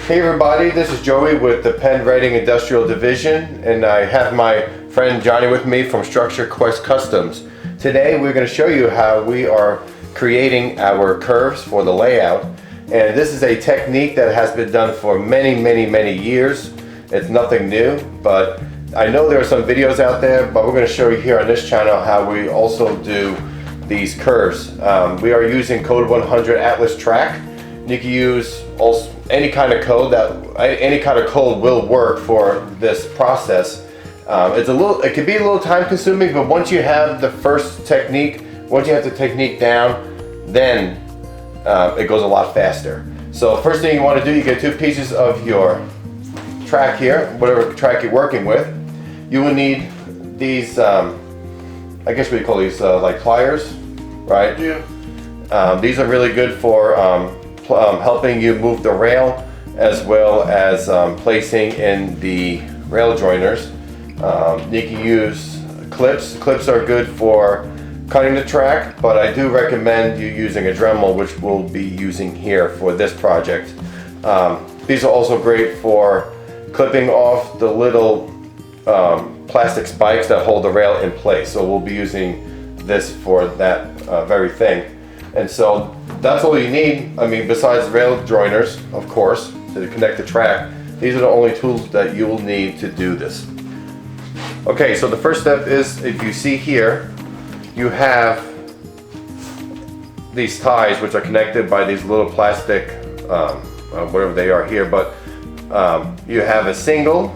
Hey everybody, this is Joey with the Penn-Reading Industrial Division, and I have my friend Johnny with me from Structure Quest Customs. Today we're going to show you how we are creating our curves for the layout, and this is a technique that has been done for many years. It's nothing new, but I know there are some videos out there, but we're going to show you here on this channel how we also do these curves. We are using code 100 Atlas track. You can use also any kind of code will work for this process. It can be a little time consuming, but once you have the first technique, once you have the technique down, then it goes a lot faster. So first thing you want to do, you get two pieces of your track here, whatever track you're working with. You will need these, I guess we call these like pliers, right? Yeah. These are really good for helping you move the rail, as well as placing in the rail joiners. You can use clips. Clips are good for cutting the track, but I do recommend you using a Dremel, which we'll be using here for this project. These are also great for clipping off the little plastic spikes that hold the rail in place. So we'll be using this for that very thing. And so that's all you need. I mean, besides rail joiners, of course, to connect the track, these are the only tools that you will need to do this. Okay, so the first step is, if you see here, you have these ties which are connected by these little plastic, whatever they are here, but you have a single,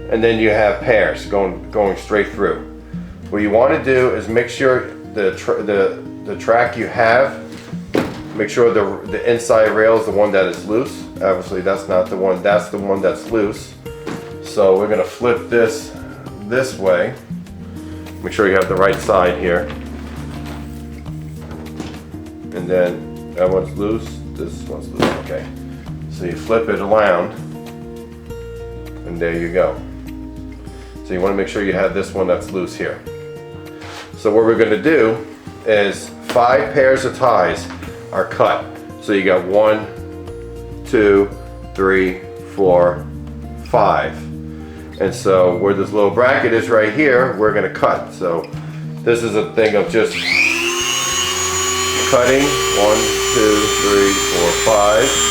and then you have pairs going straight through. What you want to do is make sure the track you have, make sure the inside rail is the one that is loose. Obviously that's not the one, that's the one that's loose. So we're going to flip this way. Make sure you have the right side here. And then that one's loose, this one's loose, okay. So you flip it around, and there you go. So you want to make sure you have this one that's loose here. So what we're going to do is 5 pairs of ties are cut. So you got 1, 2, 3, 4, 5. And so where this little bracket is right here, we're going to cut. So this is a thing of just cutting 1, 2, 3, 4, 5.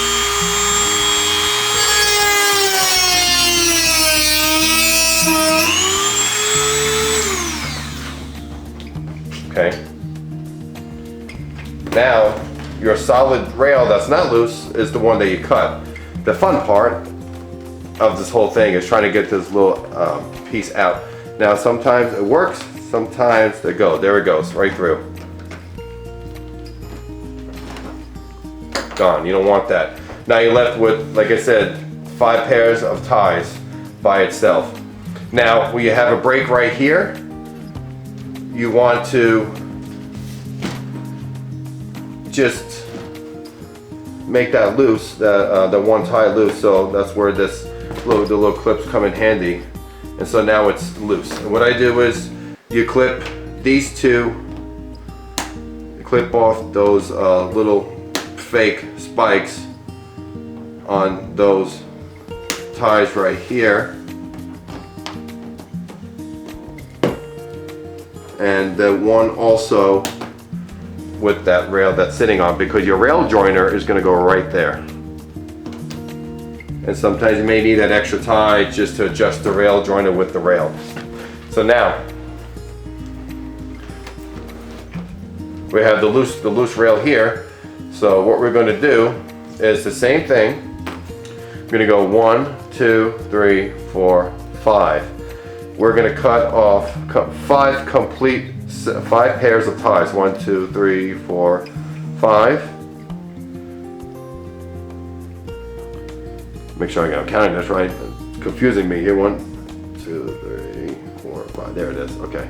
Okay. Now, your solid rail that's not loose is the one that you cut. The fun part of this whole thing is trying to get this little piece out. Now, sometimes it works, sometimes there it goes, right through. Gone, you don't want that. Now you're left with, like I said, 5 pairs of ties by itself. Now, when you have a break right here, you want to just make that loose, the one tie loose. So that's where the little clips come in handy. And so now it's loose. And what I do is you clip these two, you clip off those little fake spikes on those ties right here. And the one also with that rail that's sitting on, because your rail joiner is going to go right there. And sometimes you may need that extra tie just to adjust the rail joiner with the rail. So now we have the loose rail here. So what we're going to do is the same thing. We're going to go 1, 2, 3, 4, 5. we're going to cut off 5 pairs of ties. 1, 2, 3, 4, 5. Make sure I'm counting this right. It's confusing me here. 1, 2, 3, 4, 5. There it is. Okay.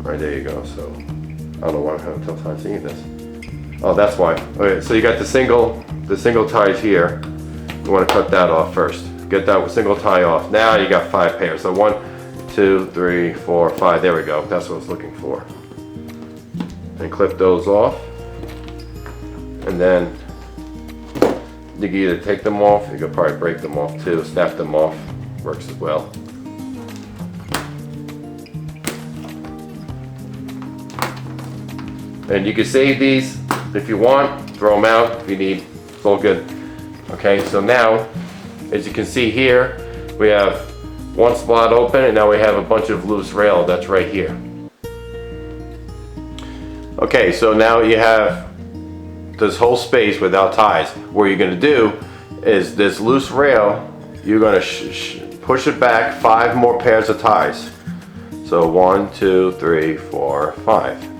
Right, there you go. So I don't know why I'm having a tough time seeing this. Oh, that's why. Okay, so you got the single ties here. You want to cut that off first. Get that single tie off. Now you got 5 pairs. So 1, 2, 3, 4, 5. There we go. That's what I was looking for. And clip those off. And then you can either take them off. You could probably break them off too. Snap them off. Works as well. And you can save these if you want, throw them out if you need, it's all good. Okay, so now, as you can see here, we have one slot open and now we have a bunch of loose rail that's right here. Okay, so now you have this whole space without ties. What you're gonna do is this loose rail, you're gonna push it back 5 more pairs of ties. So 1, 2, 3, 4, 5.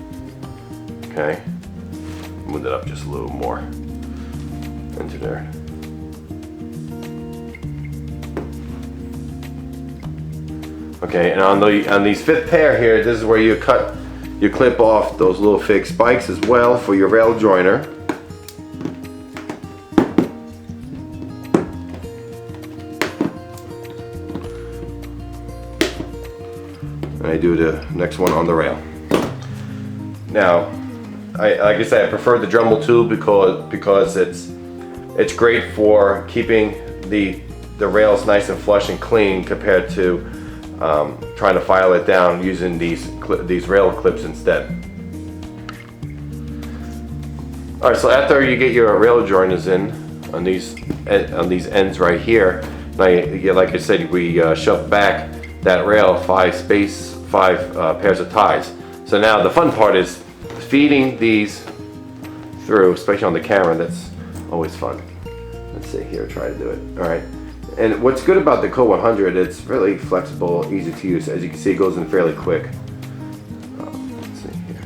Okay, move it up just a little more into there. Okay, and on these 5th pair here, this is where you clip off those little fake spikes as well for your rail joiner. And I do the next one on the rail. Now, like I said, I prefer the Dremel tool because it's great for keeping the rails nice and flush and clean compared to trying to file it down using these rail clips instead. All right, so after you get your rail joiners in on these ends right here, like I said, we shove back that rail 5 pairs of ties. So now the fun part is feeding these through, especially on the camera. That's always fun. Let's see here, try to do it. All right. And what's good about the Code 100, it's really flexible, easy to use. As you can see, it goes in fairly quick. Let's see here.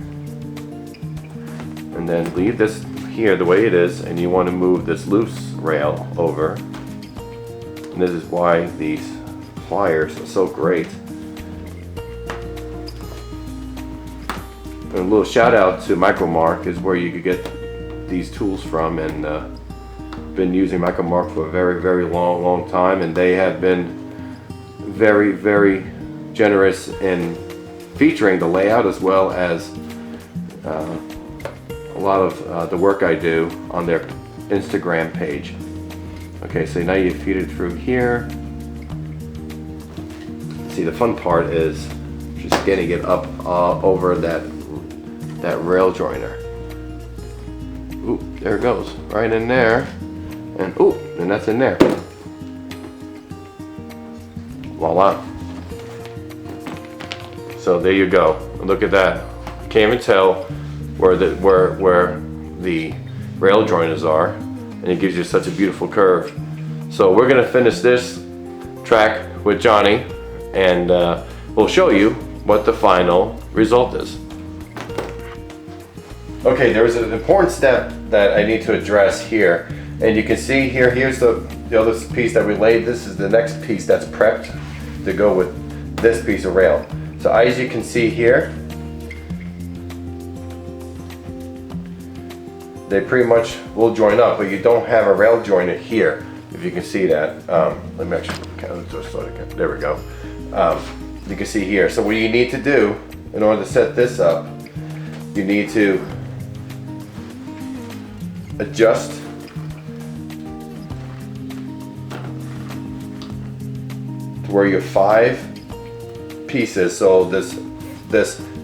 And then leave this here the way it is, and you want to move this loose rail over. And this is why these pliers are so great. And a little shout out to Micromark is where you could get these tools from, and been using Micromark for a very long time, and they have been very generous in featuring the layout as well as a lot of the work I do on their Instagram page. Okay, so now you feed it through here. See, the fun part is just getting it up over that rail joiner. Ooh, there it goes, right in there. And ooh, and that's in there. Voila. So there you go. Look at that. Can't even tell where the rail joiners are, and it gives you such a beautiful curve. So we're gonna finish this track with Johnny, and we'll show you what the final result is. Okay, there's an important step that I need to address here. And you can see here, here's the other piece that we laid. This is the next piece that's prepped to go with this piece of rail. So as you can see here, they pretty much will join up, but you don't have a rail joiner here, if you can see that. Let me actually, there we go. You can see here. So what you need to do in order to set this up, you need to adjust to where your 5 pieces, so this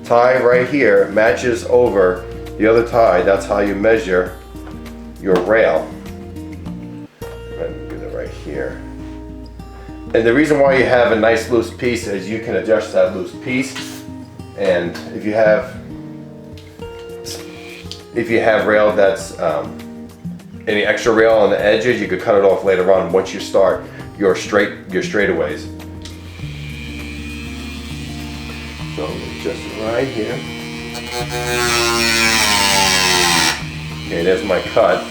tie right here matches over the other tie. That's how you measure your rail. Do that right here. And the reason why you have a nice loose piece is you can adjust that loose piece, and if you have rail that's any extra rail on the edges, you could cut it off later on once you start your straightaways. So just right here. Okay, there's my cut.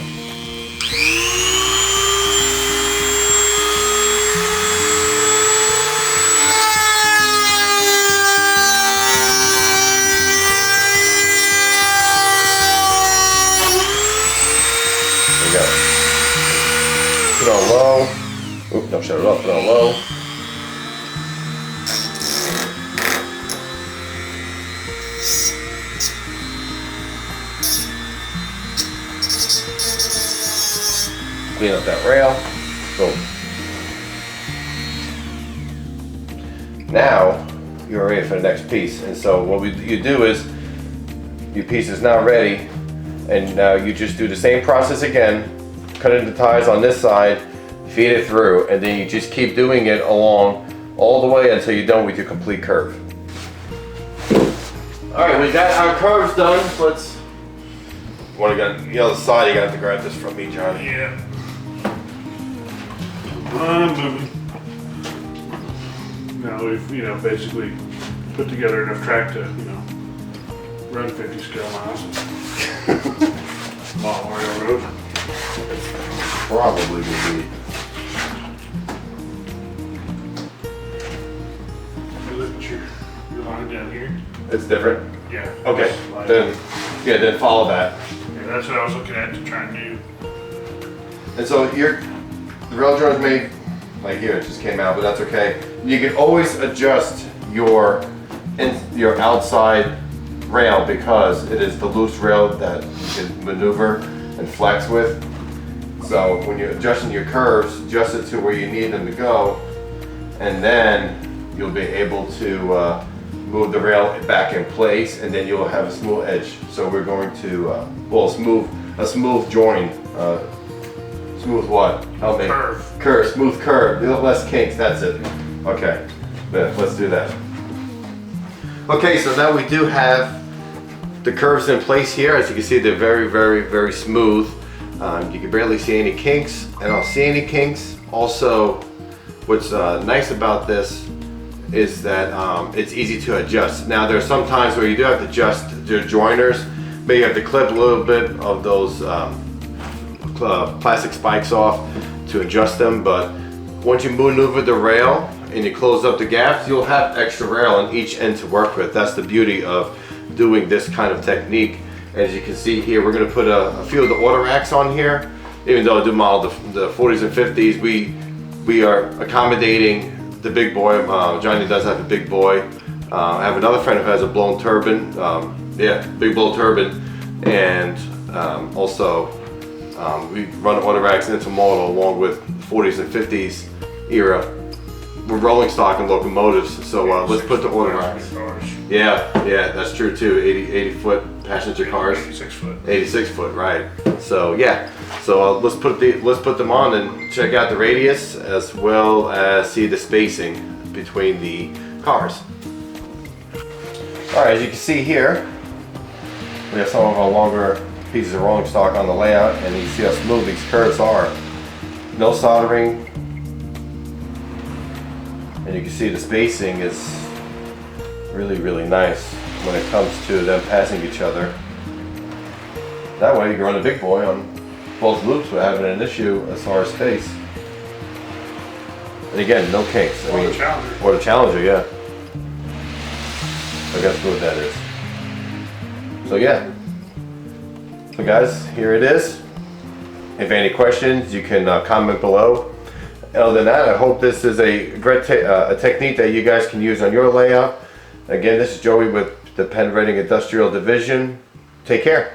There we go. Put it on low. Oop, don't shut it off. Put it on low. Clean up that rail. Boom. Now you're ready for the next piece. And so what you do is your piece is now ready, and now you just do the same process again. Cut into ties on this side, feed it through, and then you just keep doing it along all the way until you're done with your complete curve. All right, we got our curves done. Let's. You want to get on the other side? You gotta have to grab this from me, Johnny. Yeah. I'm moving. Now we've, basically put together enough track to, run 50 scale miles. Mile railroad. Probably would be. You look at your line down here. It's different? Yeah. Okay, then follow that. Yeah, that's what I was looking at to try and do. And so the rail joint is made, like here, it just came out, but that's okay. You can always adjust your outside rail because it is the loose rail that you can maneuver and flex with. So when you're adjusting your curves, adjust it to where you need them to go, and then you'll be able to move the rail back in place, and then you'll have a smooth edge. So we're going to, a smooth join. Smooth what? Help me. Curve. Smooth curve. A little less kinks, that's it. Okay, let's do that. Okay, so now we do have the curves in place here. As you can see, they're very, very, very smooth. You can barely see any kinks. I don't see any kinks. Also, what's nice about this is that it's easy to adjust. Now, there are some times where you do have to adjust your joiners. Maybe you have to clip a little bit of those plastic spikes off to adjust them, but once you maneuver the rail and you close up the gaps, you'll have extra rail on each end to work with. That's the beauty of doing this kind of technique. As you can see here, we're going to put a few of the order racks on here. Even though I do model the 40s and 50s, we are accommodating the big boy. Johnny does have a big boy. I have another friend who has a blown turbine. Big blown turbine, and also we run order racks into model along with 40s and 50s era. We're rolling stock and locomotives, so let's put the order racks. Yeah, that's true too. 80 foot passenger cars. 86 foot. 86 foot, right? So yeah, so let's put them on and check out the radius as well as see the spacing between the cars. All right, as you can see here, we have some of our longer pieces of rolling stock on the layout, and you see how smooth these curves are. No soldering. And you can see the spacing is really, really nice when it comes to them passing each other. That way you can run a big boy on both loops without having an issue as far as space. And again, no kinks. Or the Challenger. Or the Challenger, yeah. I guess what that is. So yeah. So guys, here it is. If you have any questions, you can comment below. Other than that, I hope this is a great technique that you guys can use on your layout. Again, this is Joey with the Penn-Reading Industrial Division. Take care.